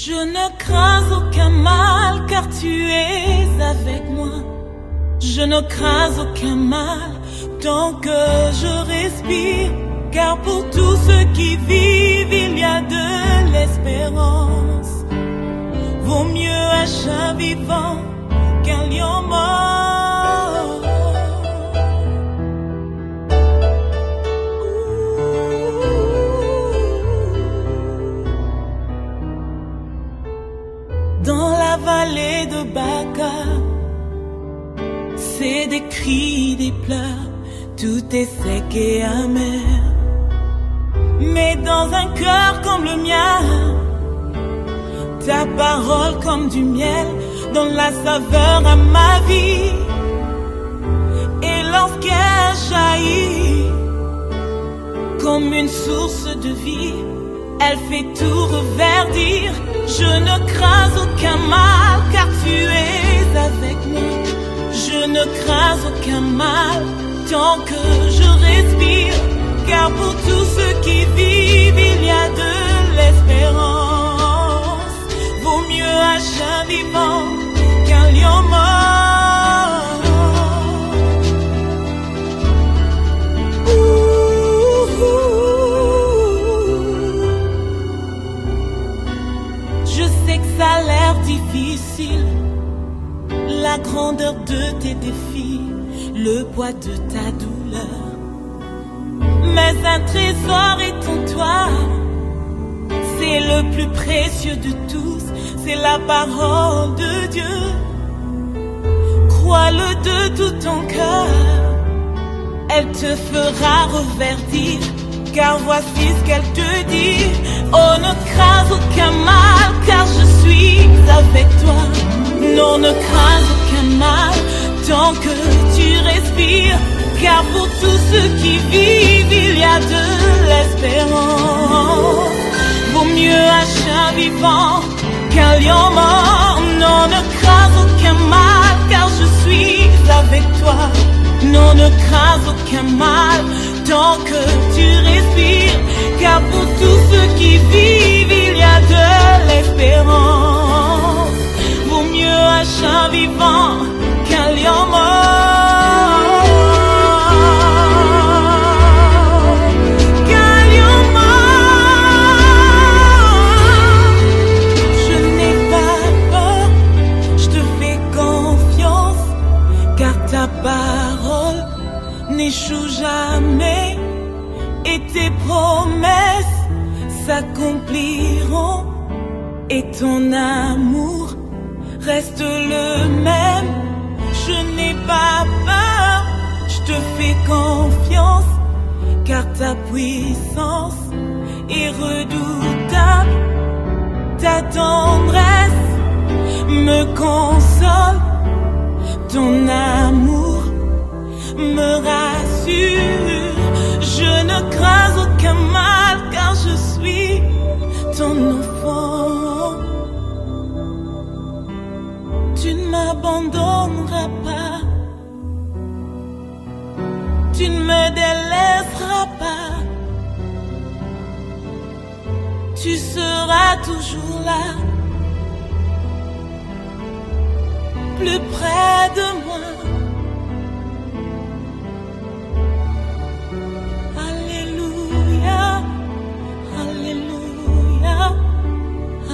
Je ne crains aucun mal car tu es avec moi. Je ne crains aucun mal tant que je respire. Car pour tous ceux qui vivent, il y a de l'espérance. Vaut mieux un chat vivant qu'un lion mort. Dans la vallée de Baca, c'est des cris, des pleurs, tout est sec et amer. Mais dans un cœur comme le mien, ta parole comme du miel donne la saveur à ma vie. Et lorsqu'elle jaillit comme une source de vie, elle fait tout reverdir. Je ne crains aucun mal car tu es avec moi. Je ne crains aucun mal tant que je respire. Car pour tous ceux qui vivent, il y a de l'espérance. Vaut mieux un chat vivant qu'un lion mort. Je sais que ça a l'air difficile, la grandeur de tes défis, le poids de ta douleur. Mais un trésor est en toi, c'est le plus précieux de tous, c'est la parole de Dieu. Crois-le de tout ton cœur, elle te fera reverdir. Car voici ce qu'elle te dit: oh, ne crains aucun mal, car je suis avec toi. Non, ne crains aucun mal, tant que tu respires. Car pour tous ceux qui vivent, il y a de l'espérance. Vaut mieux un chat vivant qu'un lion mort. Non, ne crains aucun mal, car je suis avec toi. Non, ne crains aucun mal, tant que tu respires. Car pour tous ceux qui vivent, il y a de l'espérance. Vaut mieux un chat vivant qu'un lion mort. Ta parole n'échoue jamais et tes promesses s'accompliront et ton amour reste le même. Je n'ai pas peur, je te fais confiance car ta puissance est redoutable. Ta tendresse me console. Ton amour me rassure. Je ne crains aucun mal car je suis ton enfant. Tu ne m'abandonneras pas, tu ne me délaisseras pas. Tu seras toujours là, plus près de moi. Alléluia, Alléluia,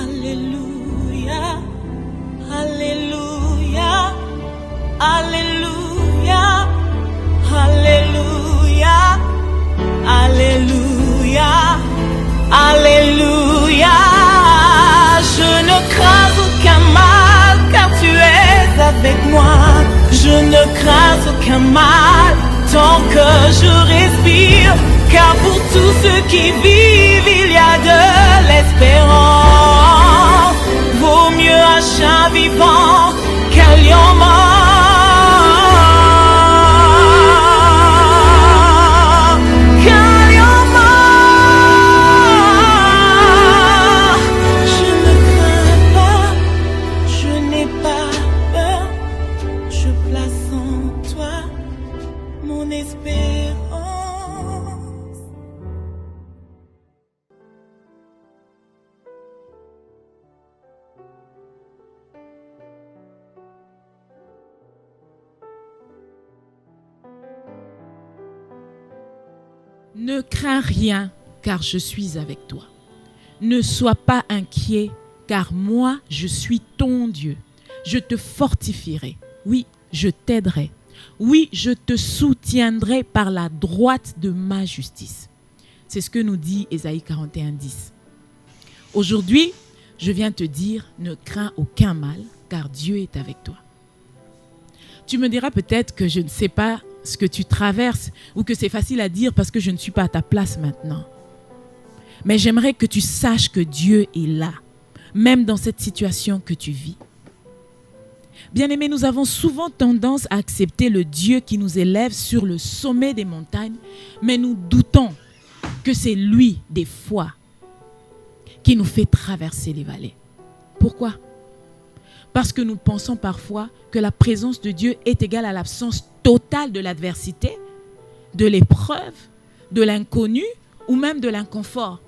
Alléluia, Alléluia, Alléluia, Alléluia, Alléluia, Alléluia. Je ne crains aucun mal car tu es avec moi. Je ne crains aucun mal tant que je respire. Car pour tous ceux qui vivent, il y a de l'espérance. Vaut mieux un chat vivant qu'un lion mort. Qu'un lion mort. Ne crains rien, car je suis avec toi. Ne sois pas inquiet, car moi, je suis ton Dieu. Je te fortifierai. Oui, je t'aiderai. Oui, je te soutiendrai par la droite de ma justice. C'est ce que nous dit Ésaïe 41, 10. Aujourd'hui, je viens te dire, ne crains aucun mal, car Dieu est avec toi. Tu me diras peut-être que je ne sais pas ce que tu traverses ou que c'est facile à dire parce que je ne suis pas à ta place maintenant. Mais j'aimerais que tu saches que Dieu est là, même dans cette situation que tu vis. Bien-aimés, nous avons souvent tendance à accepter le Dieu qui nous élève sur le sommet des montagnes, mais nous doutons que c'est lui, des fois, qui nous fait traverser les vallées. Pourquoi ? Parce que nous pensons parfois que la présence de Dieu est égale à l'absence totale de l'adversité, de l'épreuve, de l'inconnu ou même de l'inconfort.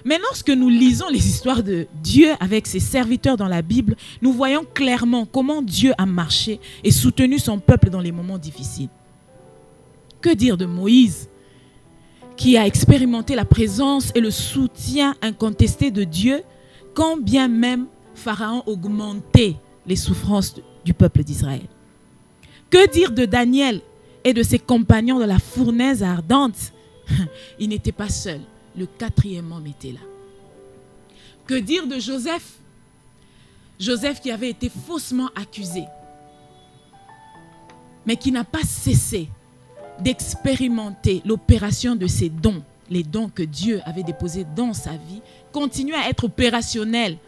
Mais lorsque nous lisons les histoires de Dieu avec ses serviteurs dans la Bible, nous voyons clairement comment Dieu a marché et soutenu son peuple dans les moments difficiles. Que dire de Moïse, qui a expérimenté la présence et le soutien incontesté de Dieu, quand bien même Pharaon augmentait les souffrances du peuple d'Israël. Que dire de Daniel et de ses compagnons de la fournaise ardente? Il n'était pas seul, le 4e homme était là. Que dire de Joseph? Joseph qui avait été faussement accusé, mais qui n'a pas cessé d'expérimenter l'opération de ses dons. Les dons que Dieu avait déposés dans sa vie continuaient à être opérationnels.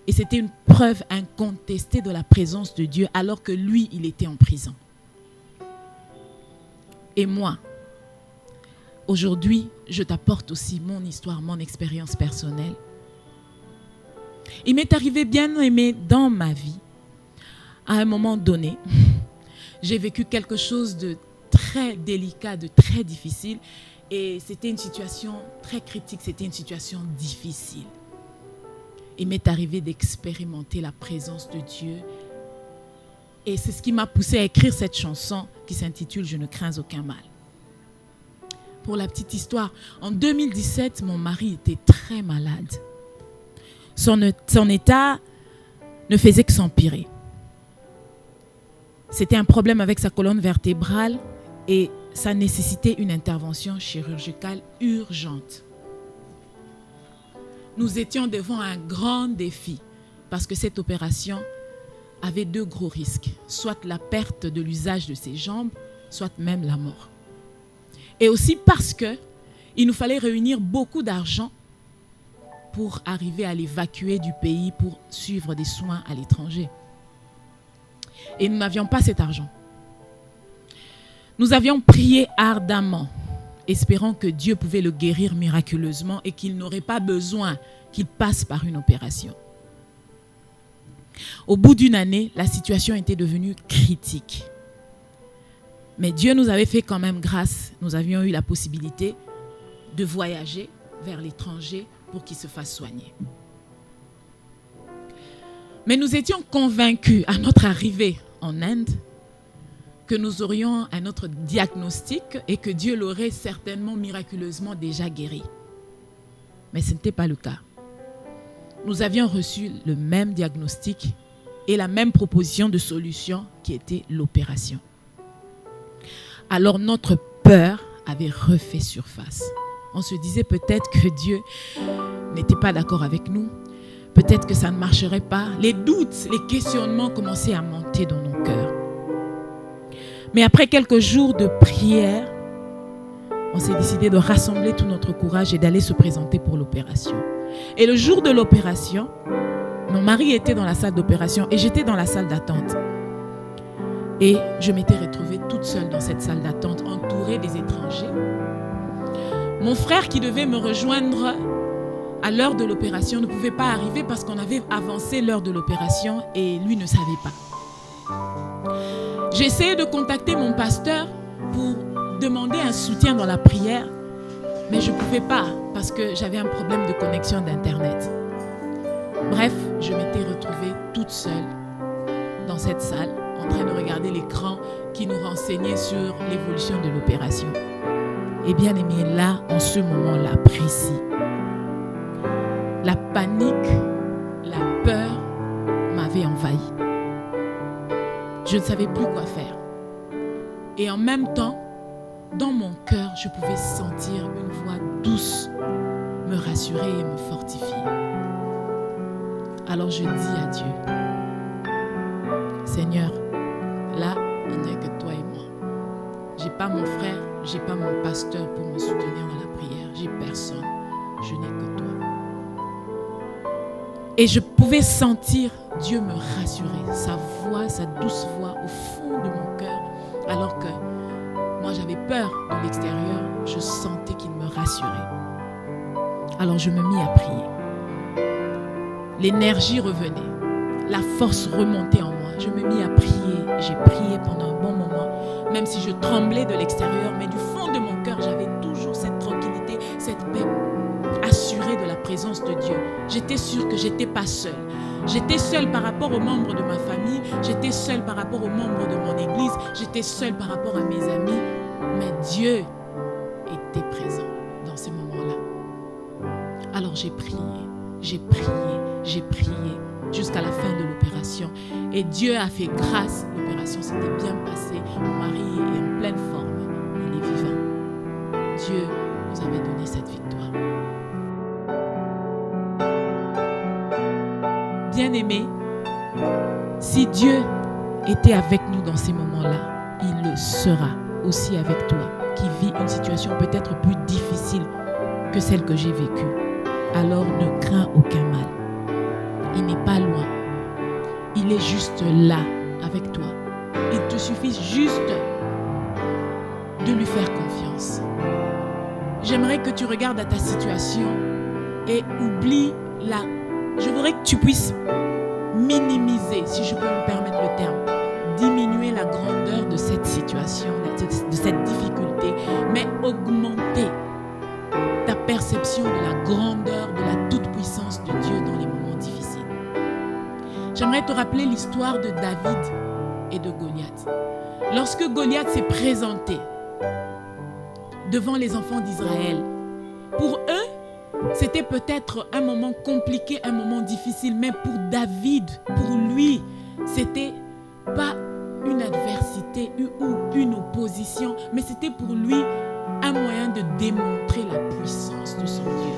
Et c'était une preuve incontestée de la présence de Dieu alors que lui, il était en prison. Et moi, aujourd'hui, je t'apporte aussi mon histoire, mon expérience personnelle. Il m'est arrivé, bien aimé, dans ma vie, à un moment donné, j'ai vécu quelque chose de très délicat, de très difficile. Et c'était une situation très critique, c'était une situation difficile. Il m'est arrivé d'expérimenter la présence de Dieu. Et c'est ce qui m'a poussé à écrire cette chanson qui s'intitule « Je ne crains aucun mal ». Pour la petite histoire, en 2017, mon mari était très malade. Son état ne faisait que s'empirer. C'était un problème avec sa colonne vertébrale et ça nécessitait une intervention chirurgicale urgente. Nous étions devant un grand défi parce que cette opération avait 2 gros risques, soit la perte de l'usage de ses jambes, soit même la mort. Et aussi parce qu'il nous fallait réunir beaucoup d'argent pour arriver à l'évacuer du pays pour suivre des soins à l'étranger. Et nous n'avions pas cet argent. Nous avions prié ardemment, espérant que Dieu pouvait le guérir miraculeusement et qu'il n'aurait pas besoin qu'il passe par une opération. Au bout d'une année, la situation était devenue critique. Mais Dieu nous avait fait quand même grâce. Nous avions eu la possibilité de voyager vers l'étranger pour qu'il se fasse soigner. Mais nous étions convaincus à notre arrivée en Inde que nous aurions un autre diagnostic et que Dieu l'aurait certainement miraculeusement déjà guéri. Mais ce n'était pas le cas. Nous avions reçu le même diagnostic et la même proposition de solution qui était l'opération. Alors notre peur avait refait surface. On se disait peut-être que Dieu n'était pas d'accord avec nous. Peut-être que ça ne marcherait pas. Les doutes, les questionnements commençaient à monter dans nos cœurs. Mais après quelques jours de prière, on s'est décidé de rassembler tout notre courage et d'aller se présenter pour l'opération. Et le jour de l'opération, mon mari était dans la salle d'opération et j'étais dans la salle d'attente. Et je m'étais retrouvée toute seule dans cette salle d'attente, entourée des étrangers. Mon frère qui devait me rejoindre à l'heure de l'opération ne pouvait pas arriver parce qu'on avait avancé l'heure de l'opération et lui ne savait pas. J'ai essayé de contacter mon pasteur pour demander un soutien dans la prière, mais je ne pouvais pas parce que j'avais un problème de connexion d'Internet. Bref, je m'étais retrouvée toute seule dans cette salle en train de regarder l'écran qui nous renseignait sur l'évolution de l'opération. Et bien aimé, là, en ce moment-là précis, la panique, la peur m'avait envahi. Je ne savais plus quoi faire. Et en même temps, dans mon cœur, je pouvais sentir une voix douce me rassurer et me fortifier. Alors je dis à Dieu, Seigneur, là, il n'y a que toi et moi. J'ai pas mon frère, j'ai pas mon pasteur pour me soutenir dans la prière. J'ai personne, je n'ai que toi. Et je pouvais sentir Dieu me rassurer, sa voix, sa douce voix au fond de mon cœur, alors que moi j'avais peur de l'extérieur, je sentais qu'il me rassurait. Alors je me mis à prier. L'énergie revenait, la force remontait en moi. Je me mis à prier, j'ai prié pendant un bon moment, même si je tremblais de l'extérieur, mais du fond de mon cœur, j'avais toujours cette tranquillité, cette paix, assurée de la présence de Dieu. J'étais sûre que je n'étais pas seule. J'étais seule par rapport aux membres de ma famille, j'étais seule par rapport aux membres de mon église, j'étais seule par rapport à mes amis, mais Dieu était présent dans ces moments-là. Alors j'ai prié, j'ai prié, j'ai prié jusqu'à la fin de l'opération. Et Dieu a fait grâce, l'opération s'était bien passée, mon mari est en pleine forme, il est vivant. Dieu nous avait donné cette victoire. Bien-aimés, si Dieu était avec nous dans ces moments-là, il le sera aussi avec toi, qui vit une situation peut-être plus difficile que celle que j'ai vécue. Alors ne crains aucun mal. Il n'est pas loin. Il est juste là avec toi. Il te suffit juste de lui faire confiance. J'aimerais que tu regardes à ta situation et oublie la... Je voudrais que tu puisses minimiser, si je peux me permettre le terme, diminuer la grandeur de cette situation, de cette difficulté, mais augmenter ta perception de la grandeur, de la toute-puissance de Dieu dans les moments difficiles. J'aimerais te rappeler l'histoire de David et de Goliath. Lorsque Goliath s'est présenté devant les enfants d'Israël, pour eux, c'était peut-être un moment compliqué, un moment difficile, mais pour David, pour lui, c'était pas une adversité ou une opposition, mais c'était pour lui un moyen de démontrer la puissance de son Dieu.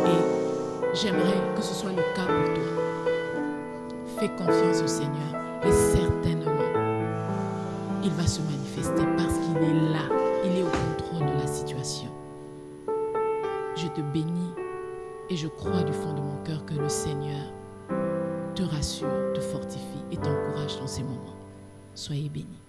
Et j'aimerais que ce soit le cas pour toi. Fais confiance au Seigneur et certainement, il va se manifester parce qu'il est là, il est au contrôle de la situation. Je te bénis et je crois du fond de mon cœur que le Seigneur te rassure, te fortifie et t'encourage dans ces moments. Soyez bénis.